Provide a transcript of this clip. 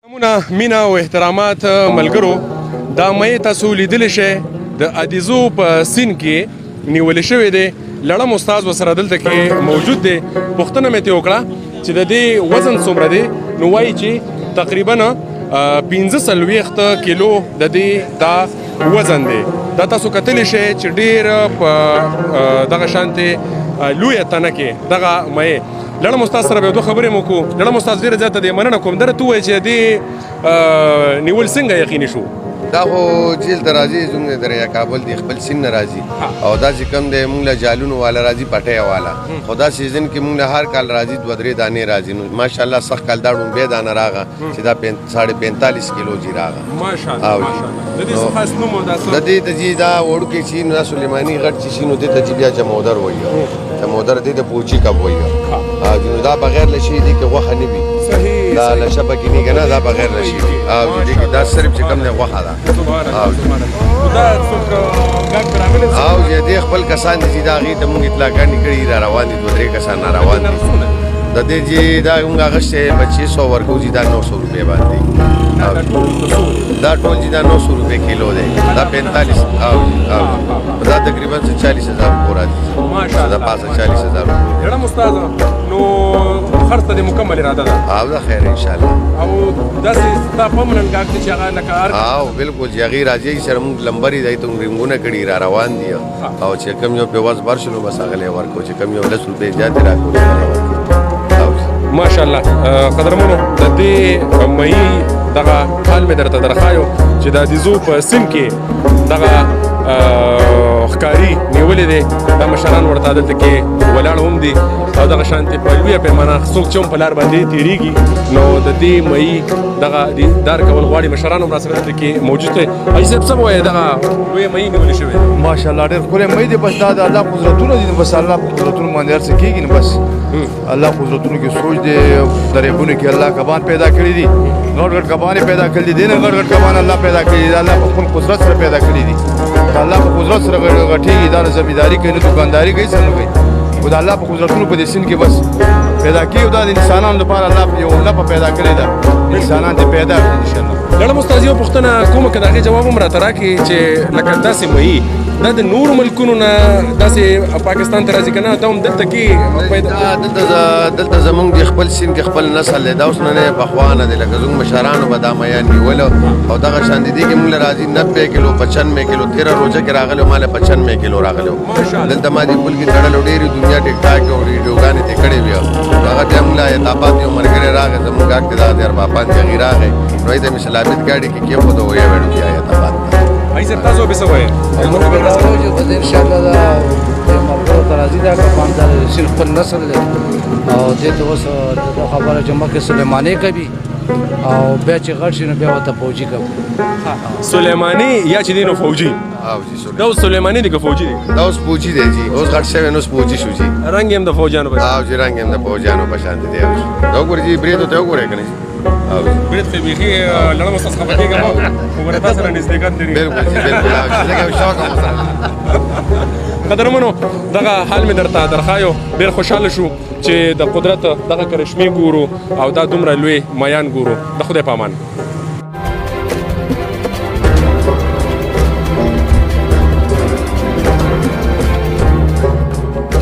مینا او احترامات ملګرو دا مې تاسو لیدلی شئ د ادیزو په سیند کې نیول شوی دی لړم استاد ورسره دلته کې موجود دی پوښتنه مې ترې وکړه چې د دې وزن څومره دی نو وایي چې تقریبا 45 کیلو د دې دا وزن دی دا تاسو کتلی شئ چې ډېر په دغه شانتې لویه تنه کې دغه مې لړم استاد سره به دوه خبرې مو وکړو لړم استاد ډېره زیاته دی مننه کوم درته ووایي چې دې نیول څنګه یقیني شو دا خو جیل ته راځي زموږ د دریا کابل دی خپل سیند نه راځي او دا چې کوم دی موږ له جالونو والا راځي پټۍ والا خو دا سیزن کې موږ له هر کال راځي 2-3 دانې راځي نو ماشاءالله سخت کال دا ډومبې دانه راغه چې دا 45 کیلو جی راغه ماشاءالله د دې څه خاص نوم دا د دې د جی دا وړوکی شي نو سلیمانی غټ چې شي نو د ته بیا جمودر وایي جمودر دې د پوچی کب وایي نو دا بغیر لشي دي کې غوښه نه وي صحیح دا لشبه کې نه کنه دا بغیر لشي او دې کې دا صرف چې کوم نه غوښه ده دا څوک ګاګ برابر او دې خپل کسان دي دا غي ته مونږ اطلاقانی کړي را روان دي 2-3 کسان را روان دي د دې جی دا موږ غشته 2500 ورکو جی دا 900 روپے باندې دا ټول جی دا 900 روپے کیلو دی دا 45 او دا تقریبا 40000 پورا دي ماشاءالله دا 45000 لړم استاد نو خرڅ ته مکمل اراده ده او دا خیر ان شاء الله او داسې تا پمنن ګاګ چې هغه لکه او بالکل یغی راځي سره موږ لمبري دای ته رنگونه کړي را روان دي او چې کم یو په واز برشلو بس هغه ورکو چې کم یو 10 روپے زیات راکو ماشاءالله قدرمنو د دې مې دغه حال مې درته درخایو چې د ادیزو په سیند کې دغه ښکاري نیولې دی دا مشران ورته دلته کې ولاړ هم دي او دغه شانتې په لویه پیمانه څوک چې هم په لار باندې تېرېږي نو د دې مې دغه دیدار کول غواړي مشران هم راسره دلته کې موجود دی حاجي صاحب څه به وایي دغه لویه مې نیولې شوې ده ماشاءالله ډېر ښکلی مې دی بس دا د الله قدرتونه دي نو بس الله په قدرتونو باندې هر څه کېږي نو بس الله قدرتونو کې سوچ دی دریابونو کې الله کبان پیدا کړي دي غټ غټ کبانې پیدا کړي دي نه غټ غټ کبان الله پیدا کړي دي الله په خپل قدرت سره پیدا کړي دي الله په قدرت سره غټېږي دا زمینداری کوي نه دکانداري کوي څه نه کوي خو د الله په قدرتونو په دې سیند کې بس پیدا کړي دا د انسانانو لپاره الله یو لپه پیدا کړې ده انسانان دې پیدا کړي انشاءالله لړم استاد یو پوښتنه کومه که د هغې جواب هم راته راکړي چې لکه داسې مهي دا د نورو ملکونو نه داسې پاکستان ته راځي که نه دا هم دلته کې دلته زمونږ د خپل سیند کې خپل نسل دی دا اوس نه پخوا نه دی لکه زموږ مشرانو به دا میان نیول او دغه شان دي کې موږ راځي 90 کیلو 95 کیلو 13 روزه کې راغلی مال 95 کیلو راغلی دلته ما دې پل کې تړل ډېرې دنیا ټیک ټاک او ویډیوګانې ته کړې وي هغه بیا موږ لا یتابات یو ملګری راغی زموږ ګاګ ته دا د اربابان چې راغی نو یې د مسلابت ګاډي کې کېښود او یې ویډیو چې یتابات حاجي صاحب تاسو به څه وایئ انشاءالله دا ملګرو ته راځي دا کبان دا صرف خپل نسل دی او دې ته اوس د خبره چې مخکې سلیماني کوي او بیا چې غټ شي نو بیا ورته فوجي کوي سلیماني یا چې دی نو فوجي دا اوس سلیماني دی که فوجي دی دا اوس فوجي دی جی اوس غټ شوی نو اوس فوجي شو جی رنګ هم د فوجیانو په او جی رنګ هم د فوجیانو په شان دی دا وګورئ جی بریدو ته وګورئ که نه برید خو بیخي لړم استاد خفه کېږم خو ګوره تا سره نږدېکت لري بالکل جی بالکل لږ شوق هم ورسره قدرمنو دغه حال مې درته درخایو ډېر خوشحاله شو چې د قدرت دغه کرشمې ګورو او دا دومره لوی میان ګورو د خدای په امان